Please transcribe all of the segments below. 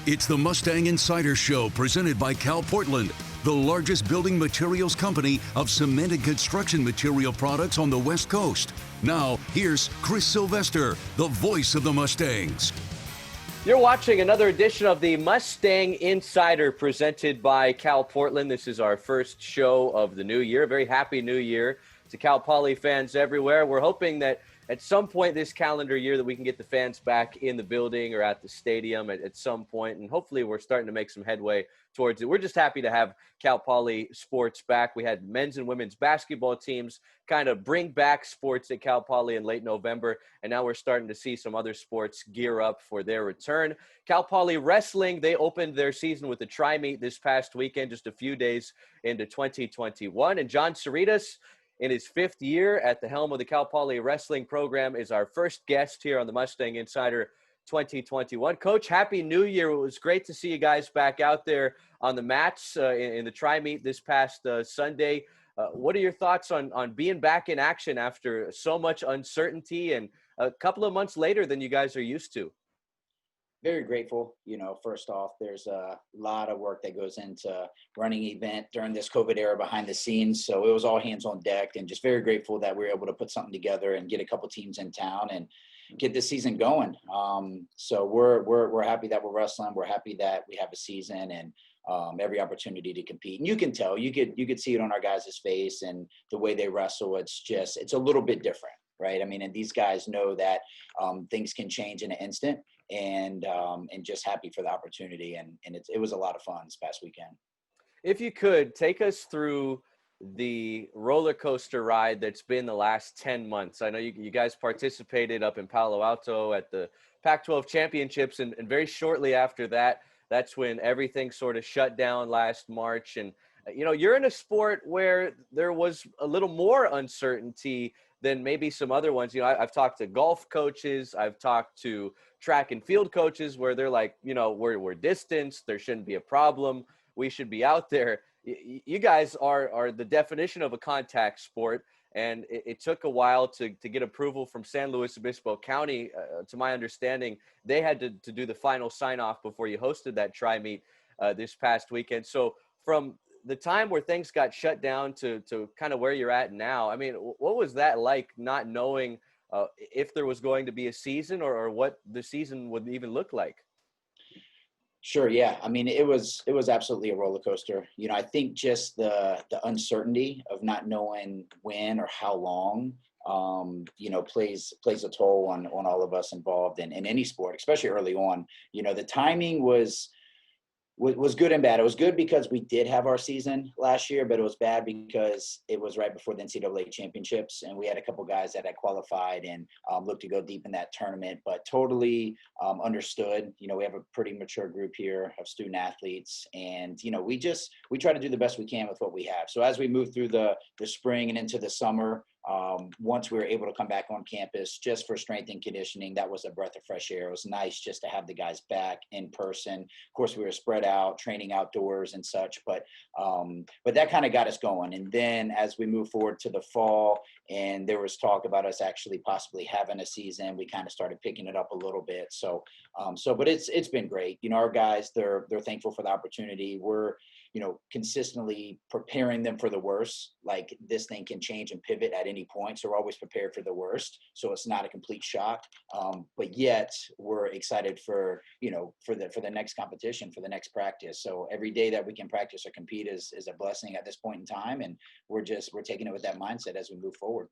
It's the Mustang Insider Show presented by Cal Portland, the largest building materials company of cement and construction material products on the West Coast. Now, here's Chris Sylvester, the voice of the Mustangs. You're watching another edition of the Mustang Insider presented by Cal Portland. This is our first show of the new year. Very happy new year to Cal Poly fans everywhere. We're hoping that at some point this calendar year that we can get the fans back in the building or at the stadium at some point, and hopefully we're starting to make some headway towards it. We're just happy to have Cal Poly sports back. We had men's and women's basketball teams kind of bring back sports at Cal Poly in late November, and now we're starting to see some other sports gear up for their return. Cal Poly wrestling, they opened their season with a tri-meet this past weekend, just a few days into 2021, and John Cirritos, in his fifth year at the helm of the Cal Poly wrestling program, is our first guest here on the Mustang Insider 2021. Coach, Happy New Year. It was great to see you guys back out there on the mats in the tri-meet this past Sunday. What are your thoughts on being back in action after so much uncertainty and a couple of months later than you guys are used to? Very grateful. First off, there's a lot of work that goes into running an event during this COVID era behind the scenes. So it was all hands on deck, and just very grateful that we were able to put something together and get a couple teams in town and get this season going. So we're happy that we're wrestling. We're happy that we have a season and every opportunity to compete. And you can tell, you could see it on our guys' face and the way they wrestle. It's a little bit different, right? I mean, and these guys know that things can change in an instant. And just happy for the opportunity. And it was a lot of fun this past weekend. If you could, take us through the roller coaster ride that's been the last 10 months. I know you guys participated up in Palo Alto at the Pac-12 championships. And very shortly after that, that's when everything sort of shut down last March. And, you're in a sport where there was a little more uncertainty than maybe some other ones. I've talked to golf coaches. I've talked to track and field coaches where they're like, we're distanced. There shouldn't be a problem. We should be out there. You guys are the definition of a contact sport. And it took a while to get approval from San Luis Obispo County. To my understanding, they had to do the final sign off before you hosted that tri-meet this past weekend. So from the time where things got shut down to kind of where you're at now, I mean, what was that like, not knowing if there was going to be a season or what the season would even look like? Sure. Yeah. I mean, it was absolutely a roller coaster. I think just the uncertainty of not knowing when or how long, plays a toll on all of us involved in any sport, especially early on. The timing was good and bad. It was good because we did have our season last year, but it was bad because it was right before the NCAA championships, and we had a couple guys that had qualified and looked to go deep in that tournament, but totally understood. We have a pretty mature group here of student athletes, and we try to do the best we can with what we have. So as we move through the spring and into the summer, once we were able to come back on campus just for strength and conditioning, that was a breath of fresh air. It was nice just to have the guys back in person. Of course, we were spread out, training outdoors and such, but that kind of got us going. And then as we move forward to the fall, and there was talk about us actually possibly having a season, we kind of started picking it up a little bit. But it's been great. Our guys, they're thankful for the opportunity. We're consistently preparing them for the worst. Like, this thing can change and pivot at any point. So we're always prepared for the worst. So it's not a complete shock. But yet we're excited for the next competition, for the next practice. So every day that we can practice or compete is a blessing at this point in time. And we're taking it with that mindset as we move forward.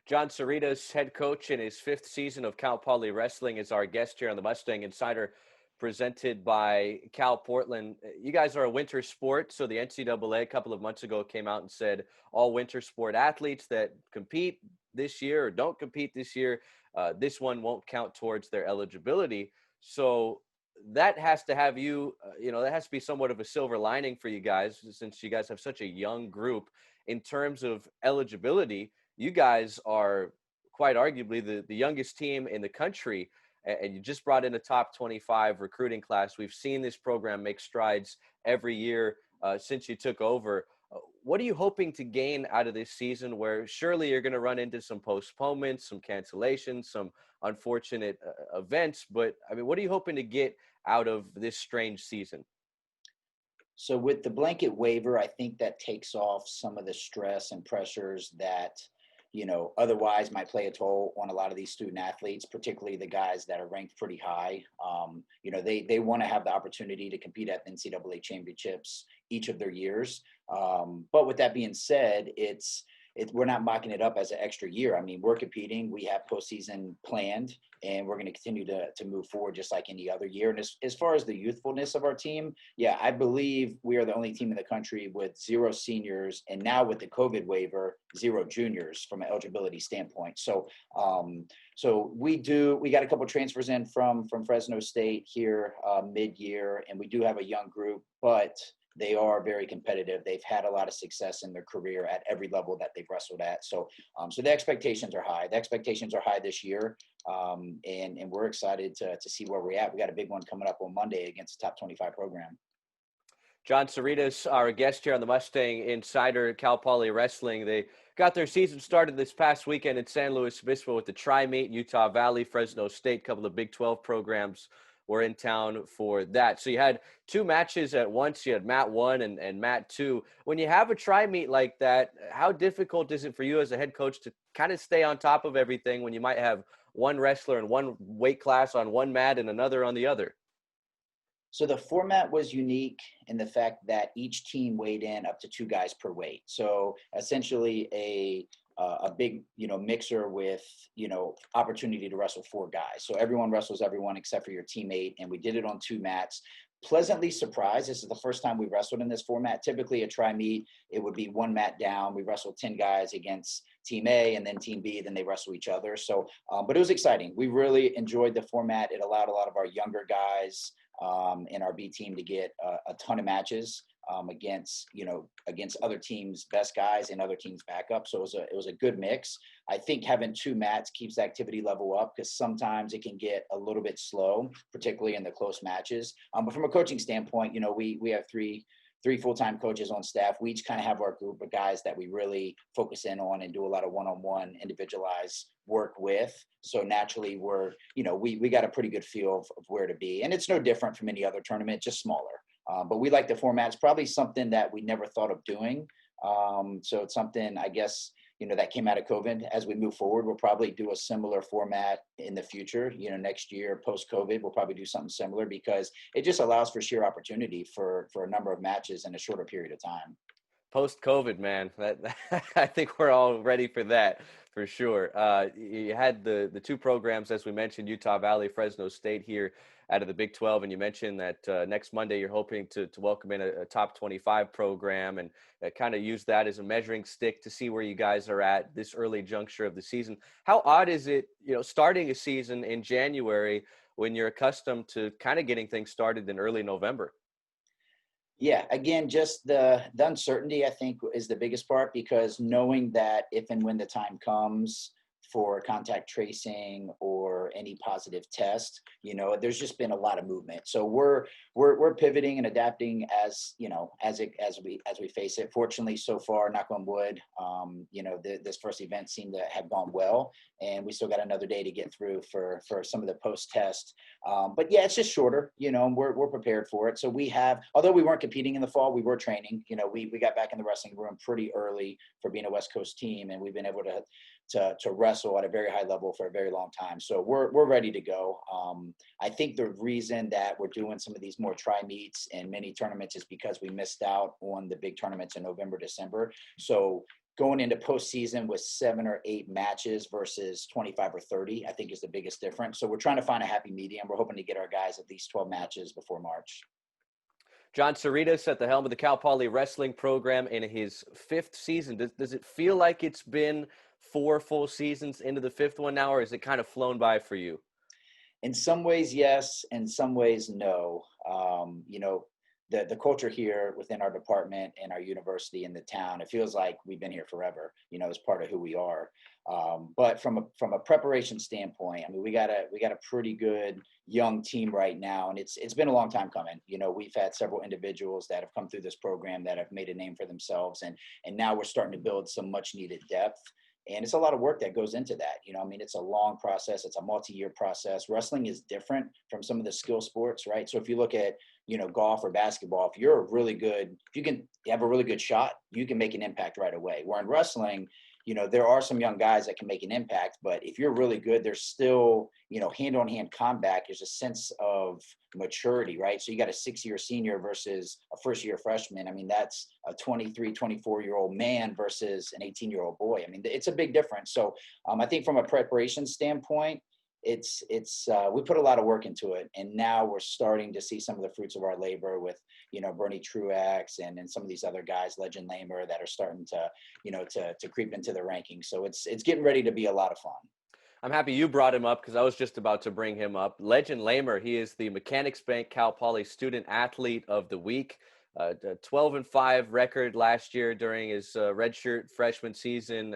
John Cirritos, head coach in his fifth season of Cal Poly Wrestling, is our guest here on the Mustang Insider, presented by Cal Portland. You guys are a winter sport, so the NCAA a couple of months ago came out and said all winter sport athletes that compete this year or don't compete this year, this one won't count towards their eligibility. So that has to have that has to be somewhat of a silver lining for you guys, since you guys have such a young group. In terms of eligibility, you guys are quite arguably the youngest team in the country, and you just brought in a top 25 recruiting class. We've seen this program make strides every year since you took over. What are you hoping to gain out of this season where surely you're going to run into some postponements, some cancellations, some unfortunate events, but I mean, what are you hoping to get out of this strange season? So with the blanket waiver, I think that takes off some of the stress and pressures that, otherwise might play a toll on a lot of these student athletes, particularly the guys that are ranked pretty high. They want to have the opportunity to compete at the NCAA championships each of their years. But with that being said, we're not mocking it up as an extra year. I mean, we're competing, we have postseason planned, and we're going to continue to move forward just like any other year. And as far as the youthfulness of our team, yeah, I believe we are the only team in the country with 0 seniors, and now with the COVID waiver, 0 juniors from an eligibility standpoint. So we got a couple transfers in from Fresno State here mid-year, and we do have a young group, but they are very competitive. They've had a lot of success in their career at every level that they've wrestled at. So the expectations are high. The expectations are high this year, and we're excited to see where we're at. We got a big one coming up on Monday against the top 25 program. John Cirritos, our guest here on the Mustang Insider, Cal Poly Wrestling. They got their season started this past weekend in San Luis Obispo with the Tri-Meet, Utah Valley, Fresno State, a couple of Big 12 programs were in town for that. So you had 2 matches at once. You had Mat 1 and Mat 2. When you have a Tri-Meet like that, how difficult is it for you as a head coach to kind of stay on top of everything when you might have one wrestler in one weight class on one mat and another on the other? So the format was unique in the fact that each team weighed in up to 2 guys per weight. So essentially a big, mixer with, opportunity to wrestle 4 guys. So everyone wrestles everyone except for your teammate. And we did it on 2 mats. Pleasantly surprised. This is the first time we wrestled in this format. Typically a tri-meet, it would be 1 mat down. We wrestled 10 guys against team A and then team B, then they wrestle each other. So, but it was exciting. We really enjoyed the format. It allowed a lot of our younger guys in our B team to get a ton of matches against other teams' best guys and other teams' backup. So it was a good mix. I think having 2 mats keeps the activity level up because sometimes it can get a little bit slow, particularly in the close matches. But from a coaching standpoint, we have three full-time coaches on staff. We each kind of have our group of guys that we really focus in on and do a lot of one-on-one individualized work with. So naturally we got a pretty good feel of where to be. And it's no different from any other tournament, just smaller. But we like the format. It's probably something that we never thought of doing. So it's something, I guess, that came out of COVID. As we move forward, we'll probably do a similar format in the future. Next year, post-COVID, we'll probably do something similar because it just allows for sheer opportunity for a number of matches in a shorter period of time. Post-COVID, man, I think we're all ready for that for sure. You had the 2 programs, as we mentioned, Utah Valley, Fresno State here out of the Big 12, and you mentioned that next Monday you're hoping to welcome in a top 25 program and kind of use that as a measuring stick to see where you guys are at this early juncture of the season. How odd is it, starting a season in January when you're accustomed to kind of getting things started in early November? Yeah, again, just the uncertainty, I think, is the biggest part because knowing that if and when the time comes for contact tracing or any positive test, there's just been a lot of movement. So we're pivoting and adapting as we face it. Fortunately, so far, knock on wood, this first event seemed to have gone well, and we still got another day to get through for some of the post test. But yeah, it's just shorter, and we're prepared for it. So although we weren't competing in the fall, we were training. We got back in the wrestling room pretty early for being a West Coast team, and we've been able to wrestle at a very high level for a very long time. So we're ready to go. I think the reason that we're doing some of these more tri-meets and mini tournaments is because we missed out on the big tournaments in November, December. So going into postseason with 7 or 8 matches versus 25 or 30, I think is the biggest difference. So we're trying to find a happy medium. We're hoping to get our guys at least 12 matches before March. John Sioredas at the helm of the Cal Poly Wrestling program in his 5th season. Does it feel like it's been 4 full seasons into the 5th one now, or is it kind of flown by for you? In some ways, yes. In some ways, no. the culture here within our department and our university and the town, it feels like we've been here forever, as part of who we are. But from a preparation standpoint, I mean, we got a pretty good young team right now, and it's been a long time coming. We've had several individuals that have come through this program that have made a name for themselves, and now we're starting to build some much needed depth. And it's a lot of work that goes into that. I mean, it's a long process. It's a multi-year process. Wrestling is different from some of the skill sports, right? So if you look at, golf or basketball, if you have a really good shot, you can make an impact right away. Where in wrestling, there are some young guys that can make an impact, but if you're really good, there's still, hand-on-hand combat. There's a sense of maturity, right? So you got a 6-year senior versus a first-year freshman. I mean, that's a 23, 24-year-old man versus an 18-year-old boy. I mean, it's a big difference. So I think from a preparation standpoint, we put a lot of work into it, and now we're starting to see some of the fruits of our labor with, Bernie Truax and some of these other guys, Legend Lamer, that are starting to, to creep into the rankings. So it's getting ready to be a lot of fun. I'm happy you brought him up because I was just about to bring him up. Legend Lamer, he is the Mechanics Bank Cal Poly Student Athlete of the Week. 12-5 record last year during his redshirt freshman season,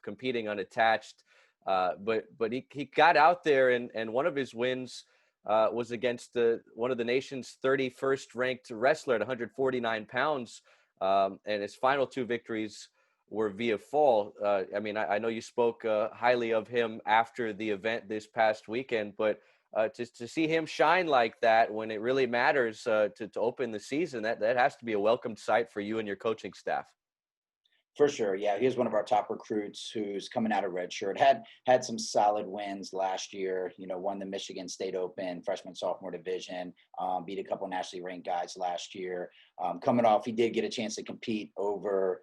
competing unattached. But he got out there, and one of his wins was against one of the nation's 31st ranked wrestler at 149 pounds. And his final 2 victories were via fall. I know you spoke highly of him after the event this past weekend, but to see him shine like that when it really matters to open the season, that has to be a welcomed sight for you and your coaching staff. For sure. Yeah. He was one of our top recruits who's coming out of redshirt, had some solid wins last year, won the Michigan State Open freshman sophomore division, beat a couple nationally ranked guys last year. Coming off, he did get a chance to compete over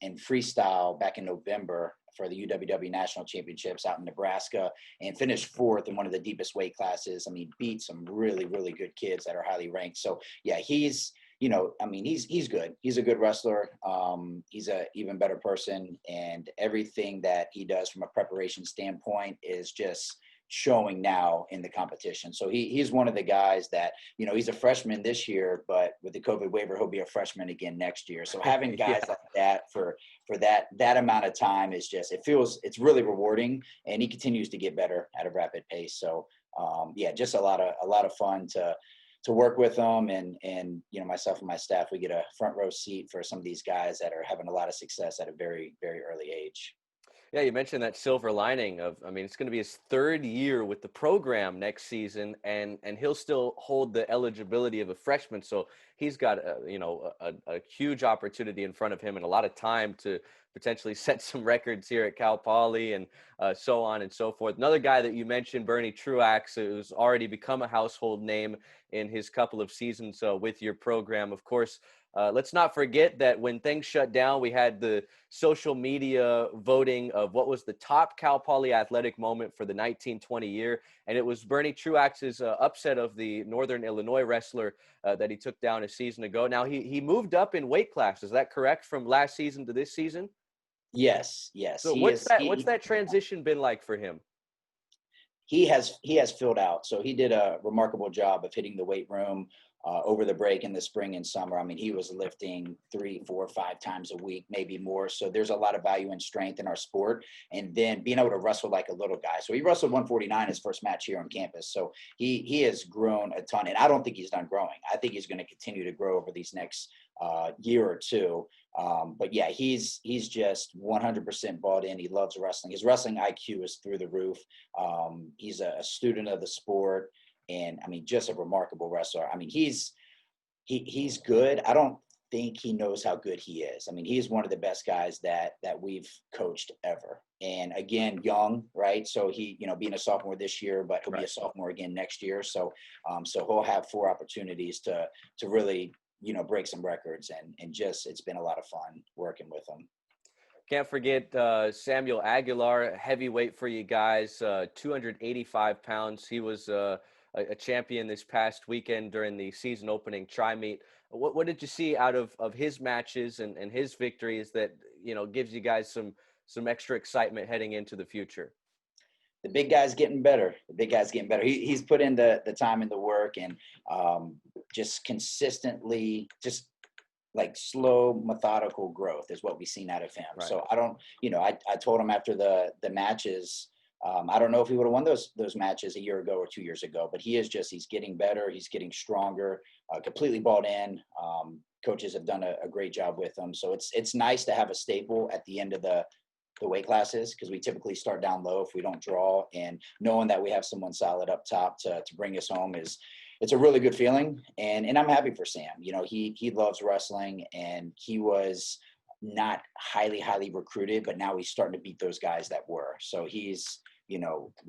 in freestyle back in November for the UWW National Championships out in Nebraska, and finished 4th in one of the deepest weight classes. I mean, beat some really, really good kids that are highly ranked. So yeah, he's good. He's a good wrestler. He's a even better person, and everything that he does from a preparation standpoint is just showing now in the competition. So he's one of the guys that, he's a freshman this year, but with the COVID waiver, he'll be a freshman again next year. So having guys like that for that amount of time is just, it's really rewarding, and he continues to get better at a rapid pace. So just a lot of fun to work with them, and myself and my staff, we get a front row seat for some of these guys that are having a lot of success at a very, very early age. Yeah, you mentioned that silver lining of, it's going to be his 3rd year with the program next season, and he'll still hold the eligibility of a freshman. So he's got a huge opportunity in front of him and a lot of time to potentially set some records here at Cal Poly, and so on and so forth. Another guy that you mentioned, Bernie Truax, who's already become a household name in his couple of seasons with your program. Of course, let's not forget that when things shut down, we had the social media voting of what was the top Cal Poly athletic moment for the 1920 year. And it was Bernie Truax's upset of the Northern Illinois wrestler that he took down a season ago. Now, he moved up in weight class. Is that correct, from last season to this season? Yes. So what's that transition been like for him? He has filled out. So he did a remarkable job of hitting the weight room over the break in the spring and summer. I mean, he was lifting 3, 4, 5 times a week, maybe more. So there's a lot of value and strength in our sport. And then being able to wrestle like a little guy. So he wrestled 149 his first match here on campus. So he has grown a ton. And I don't think he's done growing. I think he's going to continue to grow over these next year or two. But yeah, he's just 100% bought in. He loves wrestling. His wrestling IQ is through the roof. He's a student of the sport, and just a remarkable wrestler. He's good. I don't think he knows how good he is. He's one of the best guys that we've coached ever. And again, young, right? So he, being a sophomore this year, but he'll be a sophomore again next year. So he'll have 4 opportunities to really, break some records, and just, it's been a lot of fun working with him. Can't forget Samuel Aguilar, heavyweight for you guys, 285 pounds. He was a champion this past weekend during the season opening tri-meet. What did you see out of his matches and his victories that, gives you guys some extra excitement heading into the future? The big guy's getting better. He's put in the time and the work, and just consistently, just like slow, methodical growth is what we've seen out of him. Right. So I don't, I told him after the matches, I don't know if he would have won those matches a year ago or 2 years ago, but he's getting better. He's getting stronger, completely bought in. Coaches have done a great job with him. So it's nice to have a staple at the end of the weight classes, because we typically start down low if we don't draw, and knowing that we have someone solid up top to bring us home it's a really good feeling. And I'm happy for Sam. He loves wrestling, and he was not highly recruited, but now he's starting to beat those guys that were. So he's,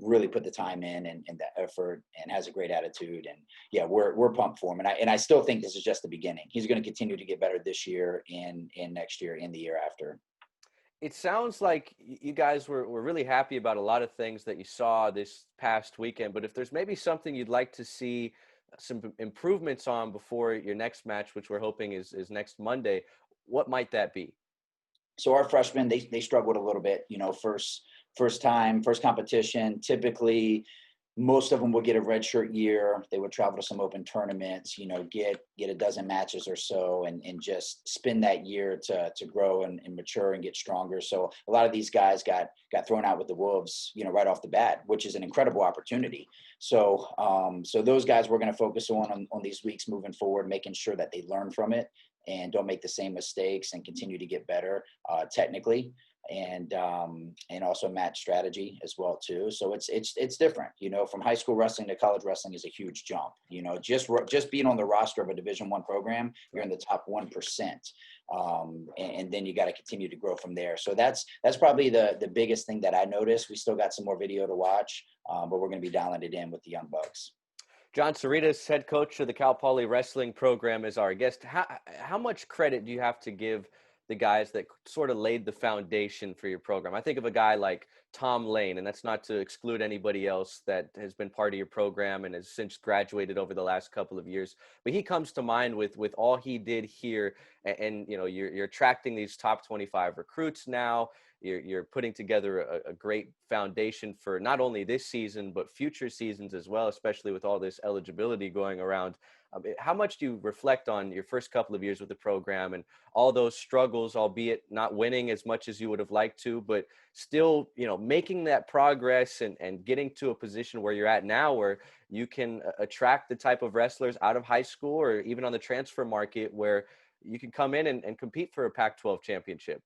really put the time in and the effort, and has a great attitude. And yeah, we're pumped for him. And I still think this is just the beginning. He's going to continue to get better this year and next year and the year after. It sounds like you guys were really happy about a lot of things that you saw this past weekend, but if there's maybe something you'd like to see some improvements on before your next match, which we're hoping is next Monday, what might that be? So our freshmen, they struggled a little bit, first competition. Typically, most of them would get a redshirt year. They would travel to some open tournaments, get a dozen matches or so, and just spend that year to grow and mature and get stronger. So a lot of these guys got thrown out with the Wolves, right off the bat, which is an incredible opportunity. So those guys we're going to focus on these weeks moving forward, making sure that they learn from it and don't make the same mistakes and continue to get better technically. And also match strategy as well too. So it's different, from high school wrestling to college wrestling is a huge jump. Just being on the roster of a Division I program, you're in the top 1%, and then you got to continue to grow from there. So that's probably the biggest thing that I noticed. We still got some more video to watch, but we're going to be dialing it in with the young bucks. John Cirritos, head coach of the Cal Poly wrestling program, is our guest. How much credit do you have to give the guys that sort of laid the foundation for your program? I think of a guy like Tom Lane, and that's not to exclude anybody else that has been part of your program and has since graduated over the last couple of years. But he comes to mind with all he did here. And you're attracting these top 25 recruits now. You're putting together a great foundation for not only this season, but future seasons as well, especially with all this eligibility going around. How much do you reflect on your first couple of years with the program and all those struggles, albeit not winning as much as you would have liked to, but still, making that progress and getting to a position where you're at now, where you can attract the type of wrestlers out of high school or even on the transfer market where you can come in and compete for a Pac-12 championship?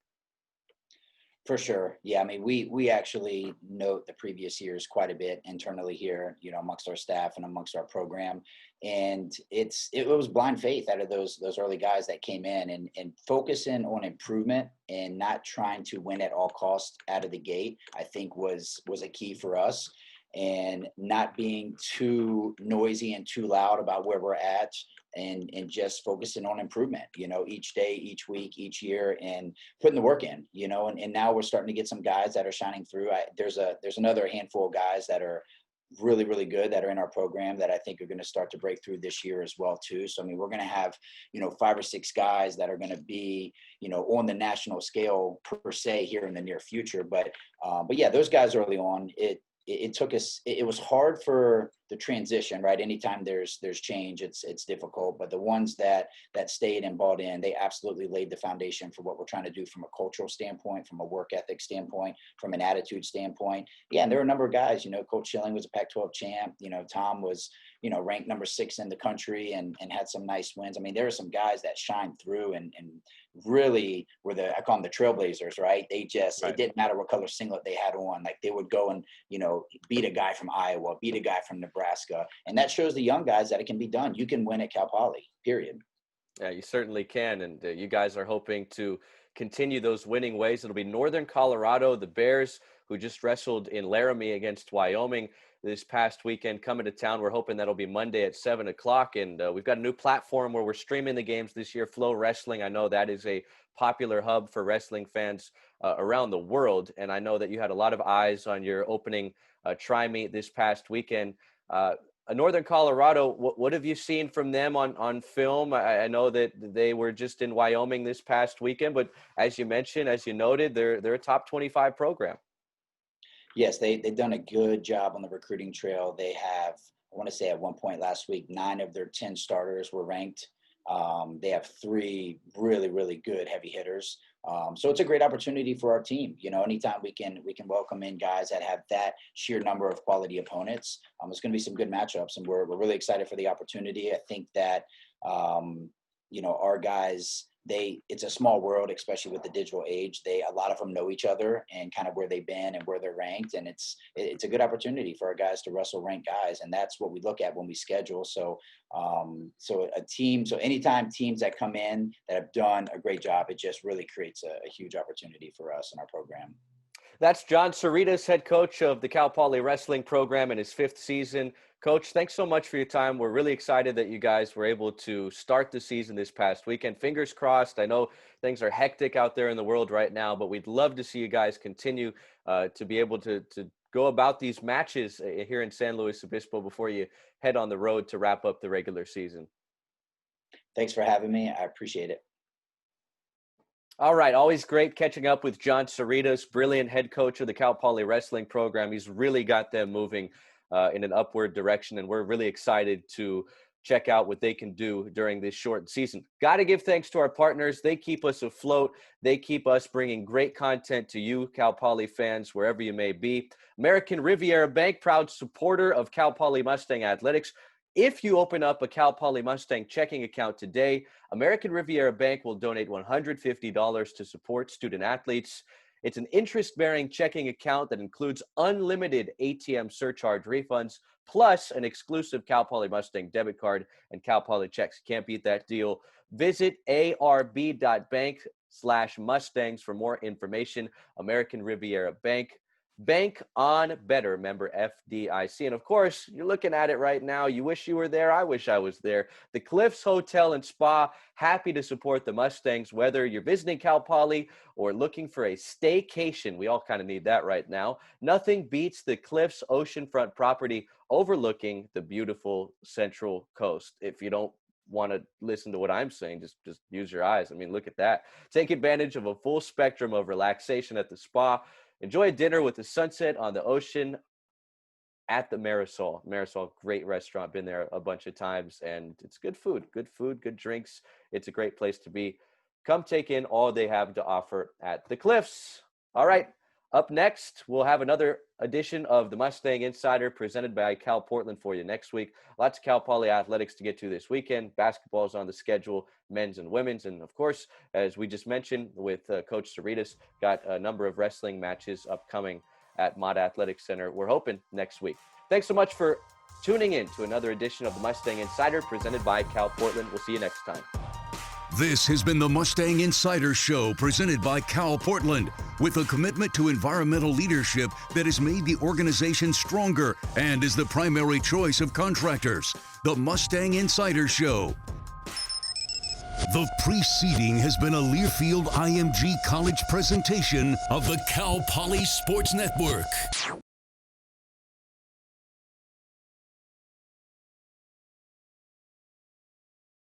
For sure. Yeah. I mean, we actually note the previous years quite a bit internally here, amongst our staff and amongst our program. And it was blind faith out of those early guys that came in, and focusing on improvement and not trying to win at all costs out of the gate, I think was a key for us, and not being too noisy and too loud about where we're at, and just focusing on improvement, each day, each week, each year, and putting the work in, and now we're starting to get some guys that are shining through. There's another handful of guys that are really, really good that are in our program that I think are going to start to break through this year as well too. So, I mean, we're going to have, 5 or 6 guys that are going to be, on the national scale per se here in the near future. But yeah, those guys early on, it took us, it was hard for the transition, right? Anytime there's change, it's difficult, but the ones that stayed and bought in, they absolutely laid the foundation for what we're trying to do from a cultural standpoint, from a work ethic standpoint, from an attitude standpoint. Yeah. And there were a number of guys, Coach Schilling was a Pac-12 champ. Tom was, ranked number 6 in the country and had some nice wins. I mean, there are some guys that shined through and really were I call them the trailblazers, right? It didn't matter what color singlet they had on. Like, they would go and, beat a guy from Iowa, beat a guy from Nebraska. And that shows the young guys that it can be done. You can win at Cal Poly, period. Yeah, you certainly can. And you guys are hoping to continue those winning ways. It'll be Northern Colorado, the Bears, who just wrestled in Laramie against Wyoming this past weekend, coming to town. We're hoping that'll be Monday at 7 o'clock. And we've got a new platform where we're streaming the games this year, Flow Wrestling. I know that is a popular hub for wrestling fans around the world. And I know that you had a lot of eyes on your opening tri-meet this past weekend. Northern Colorado, what have you seen from them on film? I know that they were just in Wyoming this past weekend, but as you mentioned, as you noted, they're a top 25 program. Yes, they've done a good job on the recruiting trail. They have a want to say at one point last week, 9 of their 10 starters were ranked. They have 3 really, really good heavy hitters. So it's a great opportunity for our team. You know, anytime we can welcome in guys that have that sheer number of quality opponents, it's going to be some good matchups, and we're really excited for the opportunity. I think that, you know, our guys, it's a small world, especially with the digital age. A lot of them know each other and kind of where they've been and where they're ranked. And it's a good opportunity for our guys to wrestle ranked guys. And that's what we look at when we schedule. So, so anytime teams that come in that have done a great job, it just really creates a huge opportunity for us in our program. That's John Cirritos, head coach of the Cal Poly wrestling program in his 5th season. Coach, thanks so much for your time. We're really excited that you guys were able to start the season this past weekend. Fingers crossed. I know things are hectic out there in the world right now, but we'd love to see you guys continue to be able to go about these matches here in San Luis Obispo before you head on the road to wrap up the regular season. Thanks for having me. I appreciate it. All right. Always great catching up with John Cirritos, brilliant head coach of the Cal Poly wrestling program. He's really got them moving in an upward direction, and we're really excited to check out what they can do during this short season. Got to give thanks to our partners. They keep us afloat. They keep us bringing great content to you, Cal Poly fans, wherever you may be. American Riviera Bank, proud supporter of Cal Poly Mustang Athletics. If you open up a Cal Poly Mustang checking account today, American Riviera Bank will donate $150 to support student athletes. It's an interest-bearing checking account that includes unlimited ATM surcharge refunds, plus an exclusive Cal Poly Mustang debit card and Cal Poly checks. Can't beat that deal. Visit arb.bank/Mustangs for more information. American Riviera Bank. Bank on better, member FDIC. And of course, you're looking at it right now. You wish you were there. I wish I was there. The Cliffs Hotel and Spa, happy to support the Mustangs, whether you're visiting Cal Poly or looking for a staycation. We all kind of need that right now. Nothing beats the Cliffs oceanfront property overlooking the beautiful Central Coast. If you don't want to listen to what I'm saying, just use your eyes. I mean, look at that. Take advantage of a full spectrum of relaxation at the spa. Enjoy a dinner with the sunset on the ocean at the Marisol. Marisol, great restaurant. Been there a bunch of times, and it's good food, good drinks. It's a great place to be. Come take in all they have to offer at the Cliffs. All right, up next, we'll have another edition of the Mustang Insider presented by Cal Portland for you next week. Lots of Cal Poly athletics to get to this weekend. Basketball's on the schedule, men's and women's. And of course, as we just mentioned with Coach Cirritos, got a number of wrestling matches upcoming at Mott Athletic Center. We're hoping next week. Thanks so much for tuning in to another edition of the Mustang Insider presented by Cal Portland. We'll see you next time. This has been the Mustang Insider Show presented by Cal Portland, with a commitment to environmental leadership that has made the organization stronger and is the primary choice of contractors. The Mustang Insider Show. The preceding has been a Learfield IMG College presentation of the Cal Poly Sports Network.